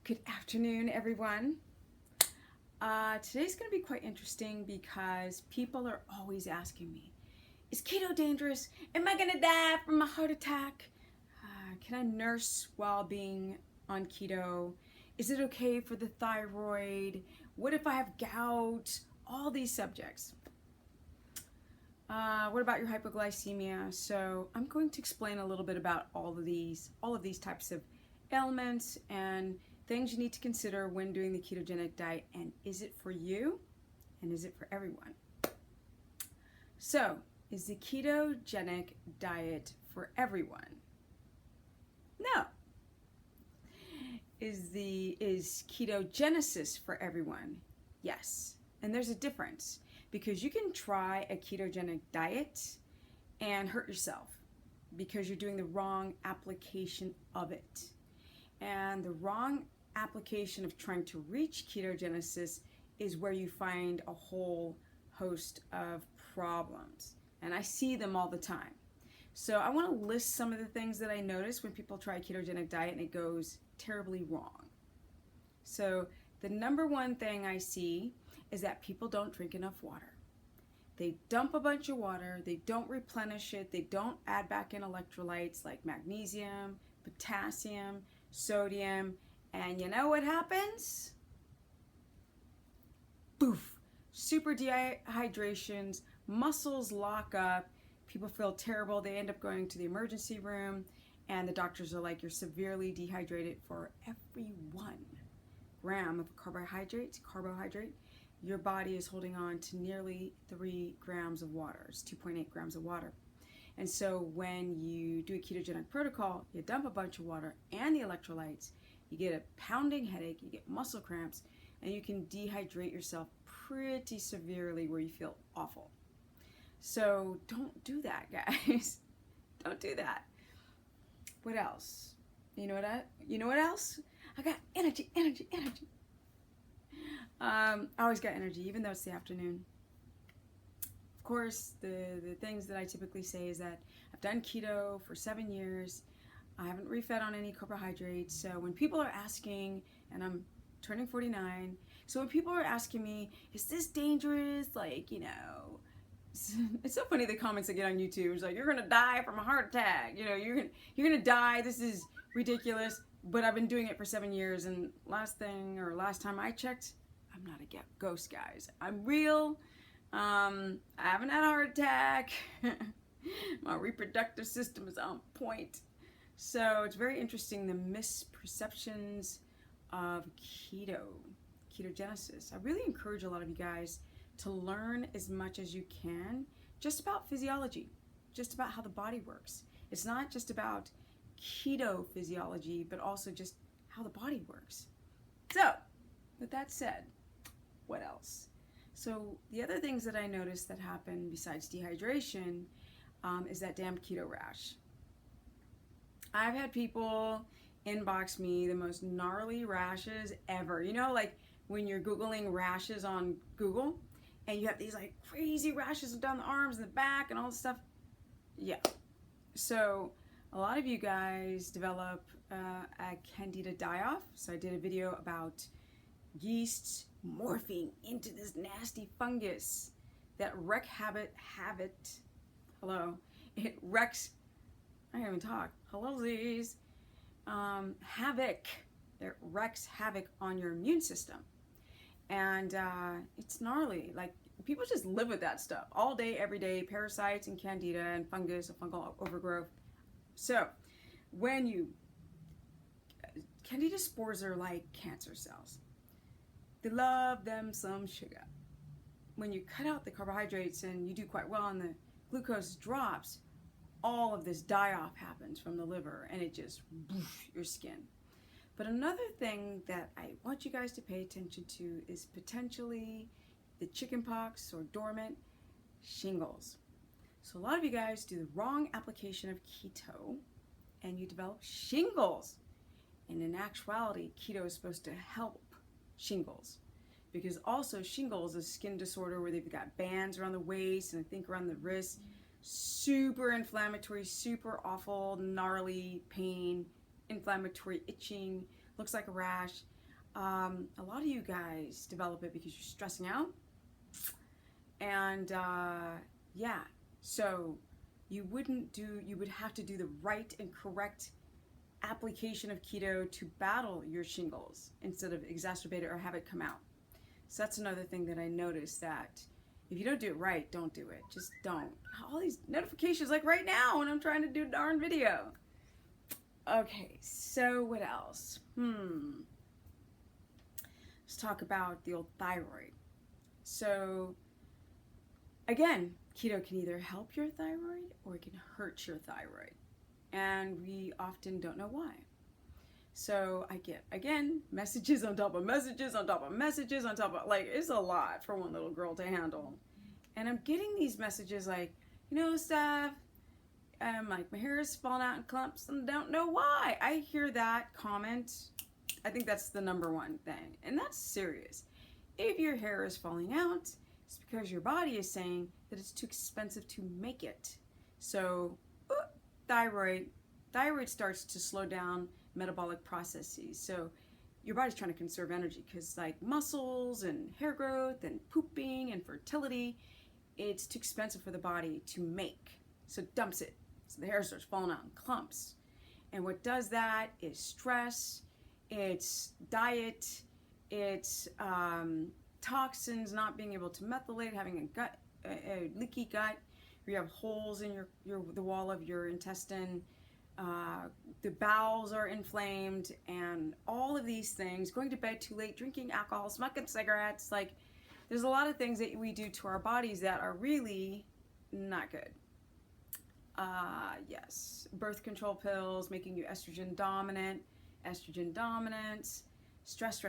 Good afternoon, everyone. Today's going to be quite interesting because people are always asking me, is keto dangerous? Am I going to die from a heart attack? Can I nurse while being on keto? Is it okay for the thyroid? What if I have gout? All these subjects. What about your hypoglycemia? So I'm going to explain a little bit about all of these types of ailments and things you need to consider when doing the ketogenic diet, and is it for you and is it for everyone? So, is the ketogenic diet for everyone? No. Is ketogenesis for everyone? Yes. And there's a difference, because you can try a ketogenic diet and hurt yourself because you're doing the wrong application of it. And the wrong application of trying to reach ketogenesis is where you find a whole host of problems. And I see them all the time. So I want to list some of the things that I notice when people try a ketogenic diet and it goes terribly wrong. So the number one thing I see is that people don't drink enough water. They dump a bunch of water, they don't replenish it, they don't add back in electrolytes like magnesium, potassium, sodium, and you know what happens? Boof! Super dehydrations, muscles lock up, people feel terrible, they end up going to the emergency room, and the doctors are like, you're severely dehydrated. For every 1 gram of carbohydrate, your body is holding on to nearly 3 grams of water. It's 2.8 grams of water. And so when you do a ketogenic protocol, you dump a bunch of water and the electrolytes, you get a pounding headache, you get muscle cramps, and you can dehydrate yourself pretty severely where you feel awful. So don't do that, guys. Don't do that. What else? You know what else? I got energy. I always got energy, even though it's the afternoon. Of course, the things that I typically say is that I've done keto for 7 years. I haven't refed on any carbohydrates. So when people are asking, and I'm turning 49, so when people are asking me, is this dangerous? Like, you know, it's so funny the comments I get on YouTube. It's like, you're gonna die from a heart attack. You know, you're gonna die. This is ridiculous. But I've been doing it for 7 years, and last time I checked, I'm not a ghost, guys. I'm real. I haven't had a heart attack. My reproductive system is on point. So it's very interesting, the misperceptions of ketogenesis. I really encourage a lot of you guys to learn as much as you can just about physiology, just about how the body works. It's not just about keto physiology, but also just how the body works. So, with that said, what else? So the other things that I noticed that happen besides dehydration is that damn keto rash. I've had people inbox me the most gnarly rashes ever. You know, like when you're Googling rashes on Google and you have these like crazy rashes down the arms and the back and all this stuff. Yeah. So a lot of you guys develop a candida die-off. So I did a video about yeasts morphing into this nasty fungus that wreaks havoc. Havoc. It wreaks havoc on your immune system, and it's gnarly. Like, people just live with that stuff all day, every day. Parasites and candida and fungus, and fungal overgrowth. So, candida spores are like cancer cells. They love them some sugar. When you cut out the carbohydrates and you do quite well and the glucose drops, all of this die-off happens from the liver and it just whoosh, your skin. But another thing that I want you guys to pay attention to is potentially the chickenpox or dormant shingles. So a lot of you guys do the wrong application of keto and you develop shingles. And in actuality, keto is supposed to help shingles, because also shingles is a skin disorder where they've got bands around the waist and I think around the wrist, super inflammatory, super awful, gnarly pain, inflammatory itching, looks like a rash. A lot of you guys develop it because you're stressing out. And yeah, so you would have to do the right and correct application of keto to battle your shingles instead of exacerbate it or have it come out. So that's another thing that I noticed, that if you don't do it right, don't do it. Just don't. All these notifications like right now when I'm trying to do a darn video. Okay, so what else? Let's talk about the old thyroid. So again, keto can either help your thyroid or it can hurt your thyroid. And we often don't know why. So I get, again, messages on top of messages on top of messages on top of, like, it's a lot for one little girl to handle. And I'm getting these messages like, you know, Steph, like, my hair is falling out in clumps and don't know why. I hear that comment. I think that's the number one thing. And that's serious. If your hair is falling out, it's because your body is saying that it's too expensive to make it. So thyroid starts to slow down metabolic processes. So your body's trying to conserve energy because, like, muscles and hair growth and pooping and fertility, it's too expensive for the body to make. So it dumps it. So the hair starts falling out in clumps. And what does that is stress, it's diet, it's toxins not being able to methylate, having a leaky gut, where you have holes in the wall of your intestine, the bowels are inflamed, and all of these things, going to bed too late, drinking alcohol, smoking cigarettes, like, there's a lot of things that we do to our bodies that are really not good. Yes, birth control pills, making you estrogen dominant, stress,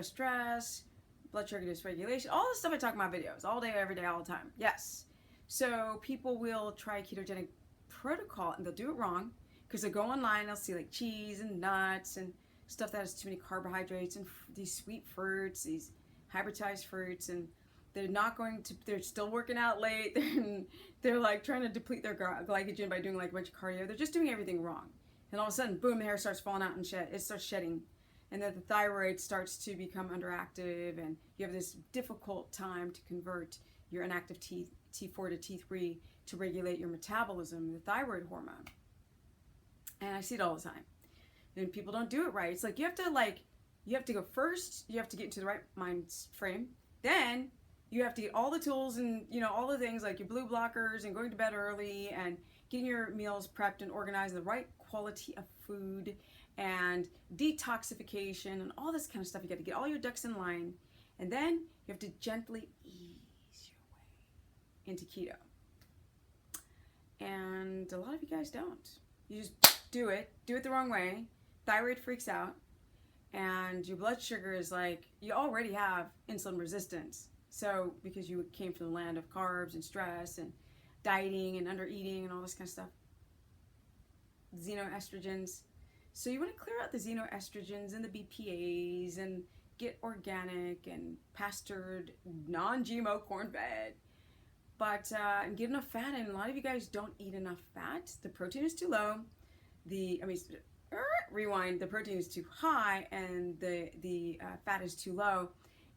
blood sugar dysregulation, all the stuff I talk about in my videos, all day, every day, all the time. Yes. So people will try a ketogenic protocol and they'll do it wrong because they'll go online, they'll see like cheese and nuts and stuff that has too many carbohydrates and these sweet fruits, these hybridized fruits, and they're still working out late. They're like trying to deplete their glycogen by doing like a bunch of cardio. They're just doing everything wrong. And all of a sudden, boom, the hair starts falling out and it starts shedding. And then the thyroid starts to become underactive, and you have this difficult time to convert your inactive T4 to T3 to regulate your metabolism, the thyroid hormone. And I see it all the time. And people don't do it right. It's like you have to go first, you have to get into the right mind frame. Then you have to get all the tools and, you know, all the things like your blue blockers and going to bed early and getting your meals prepped and organized, the right quality of food and detoxification and all this kind of stuff. You got to get all your ducks in line, and then you have to gently ease your way into keto. And a lot of you guys don't. You just do it the wrong way. Thyroid freaks out, and your blood sugar is like, you already have insulin resistance. So because you came from the land of carbs and stress and dieting and under eating and all this kind of stuff. Xenoestrogens. So you want to clear out the xenoestrogens and the BPAs and get organic and pastured, non-GMO corn-fed. But and get enough fat in. A lot of you guys don't eat enough fat. The protein is too low. Rewind. The protein is too high and the fat is too low.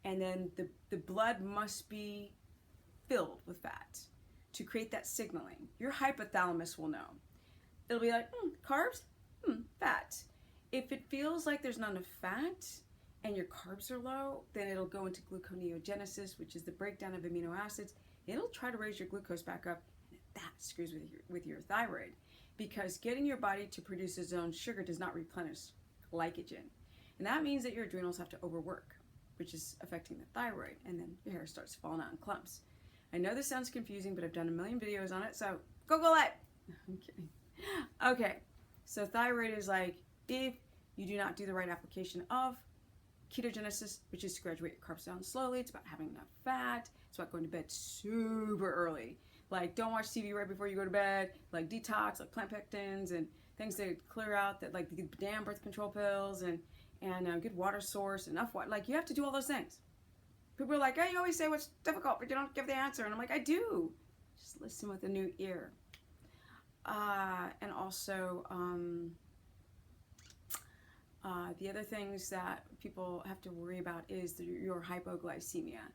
And then the blood must be filled with fat to create that signaling. Your hypothalamus will know. It'll be like, carbs? Fat. If it feels like there's not enough fat and your carbs are low, then it'll go into gluconeogenesis, which is the breakdown of amino acids. It'll try to raise your glucose back up, and that screws with your thyroid, because getting your body to produce its own sugar does not replenish glycogen. And that means that your adrenals have to overwork, which is affecting the thyroid, and then your hair starts falling out in clumps. I know this sounds confusing, but I've done a million videos on it, so Google it. I'm kidding. Okay, so thyroid is like, if you do not do the right application of ketogenesis, which is to graduate your carbs down slowly, it's about having enough fat, it's about going to bed super early. Like, don't watch TV right before you go to bed, like detox, like plant pectins and things that clear out, that like the damn birth control pills and good water source, enough water. Like, you have to do all those things. People are like, hey, you always say what's difficult, but you don't give the answer. And I'm like, I do. Just listen with a new ear. And also, The other things that people have to worry about is your hypoglycemia.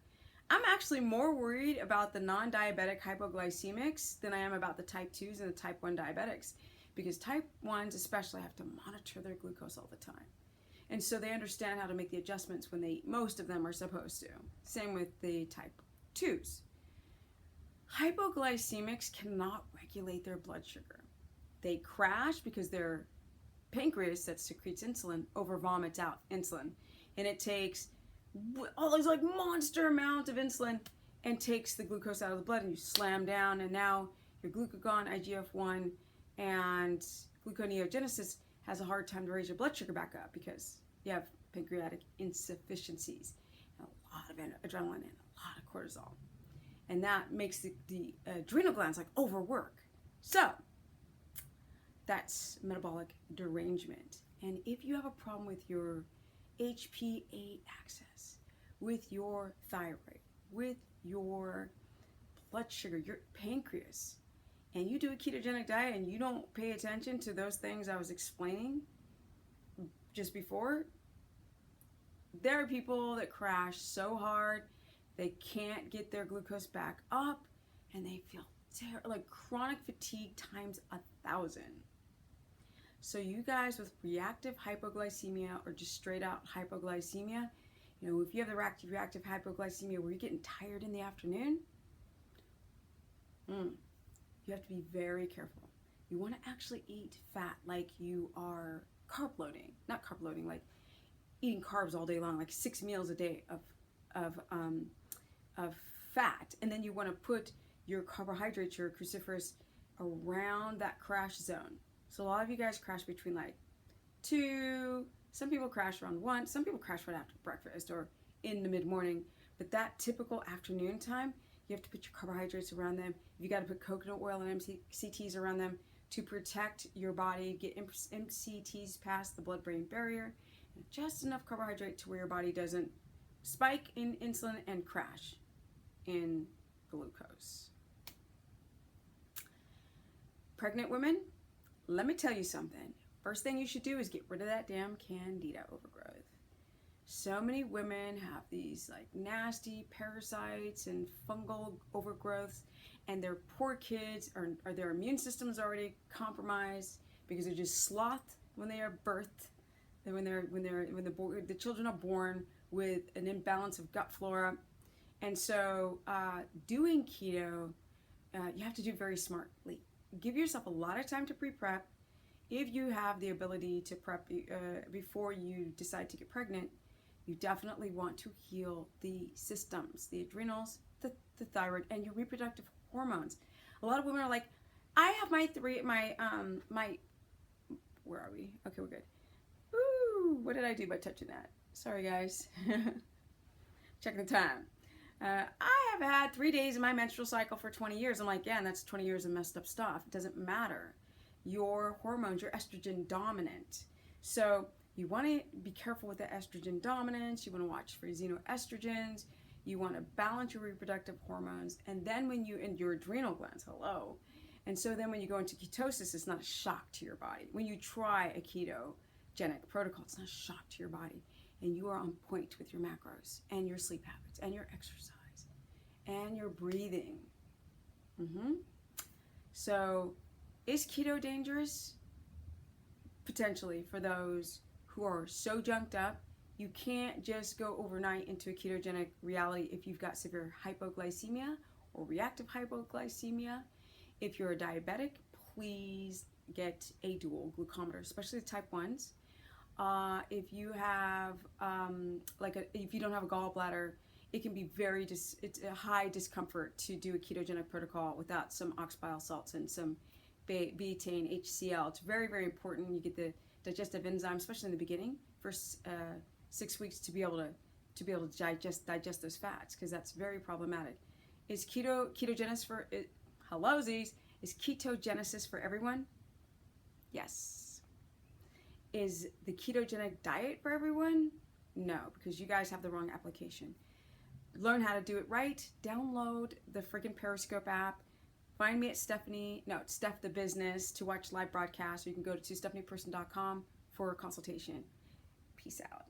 I'm actually more worried about the non-diabetic hypoglycemics than I am about the type 2s and the type 1 diabetics, because type 1s especially have to monitor their glucose all the time. And so they understand how to make the adjustments when they eat. Most of them are supposed to. Same with the type 2s. Hypoglycemics cannot regulate their blood sugar. They crash because their pancreas that secretes insulin over vomits out insulin. And it takes all these like monster amount of insulin and takes the glucose out of the blood, and you slam down, and now your glucagon, IGF-1, and gluconeogenesis has a hard time to raise your blood sugar back up because you have pancreatic insufficiencies, and a lot of adrenaline and a lot of cortisol. And that makes the adrenal glands like overwork. So that's metabolic derangement. And if you have a problem with your HPA axis, with your thyroid, with your blood sugar, your pancreas, and you do a ketogenic diet and you don't pay attention to those things I was explaining just before, there are people that crash so hard they can't get their glucose back up, and they feel like chronic fatigue times 1,000. So you guys with reactive hypoglycemia or just straight out hypoglycemia, you know, if you have the reactive hypoglycemia where you're getting tired in the afternoon, you have to be very careful. You want to actually eat fat like you are carb loading, not carb loading, like eating carbs all day long, like 6 meals a day of fat, and then you want to put your carbohydrates, your cruciferous, around that crash zone. So a lot of you guys crash between like 2, some people crash around 1, some people crash right after breakfast or in the mid-morning, but that typical afternoon time, you have to put your carbohydrates around them. You got to put coconut oil and MCTs around them to protect your body, get MCTs past the blood-brain barrier, and just enough carbohydrate to where your body doesn't spike in insulin and crash in glucose. Pregnant women, let me tell you something. First thing you should do is get rid of that damn candida overgrowth. So many women have these like nasty parasites and fungal overgrowths, and their poor kids are their immune system's already compromised because they're just sloth when they are birthed, and when the children are born with an imbalance of gut flora. And so doing keto, you have to do very smartly. Give yourself a lot of time to pre-prep. If you have the ability to prep before you decide to get pregnant, you definitely want to heal the systems, the adrenals, the thyroid, and your reproductive hormones. A lot of women are like, I have where are we? Okay, we're good. Ooh, what did I do by touching that? Sorry, guys. Checking the time. I have had 3 days in my menstrual cycle for 20 years. I'm like, yeah, and that's 20 years of messed up stuff. It doesn't matter. Your hormones, you're estrogen dominant. So you want to be careful with the estrogen dominance. You want to watch for xenoestrogens. You want to balance your reproductive hormones. And then when your adrenal glands, hello. And so then when you go into ketosis, it's not a shock to your body. When you try a ketogenic protocol, it's not a shock to your body. And you are on point with your macros and your sleep habits and your exercise and your breathing. So is keto dangerous? Potentially, for those who are so junked up. You can't just go overnight into a ketogenic reality if you've got severe hypoglycemia or reactive hypoglycemia. If you're a diabetic, please get a dual glucometer, especially the type 1s. If you have if you don't have a gallbladder, it can be it's a high discomfort to do a ketogenic protocol without some ox bile salts and some betaine HCl. It's very, very important you get the digestive enzyme, especially in the beginning, first 6 weeks, to be able to digest those fats, because that's very problematic. Is ketogenesis for it? Hello, Z's. Is ketogenesis for everyone? Yes. Is the ketogenic diet for everyone? No, because you guys have the wrong application. Learn how to do it right. Download the freaking Periscope app. Find me at Steph the Business to watch live broadcasts, or you can go to stephanieperson.com for a consultation. Peace out.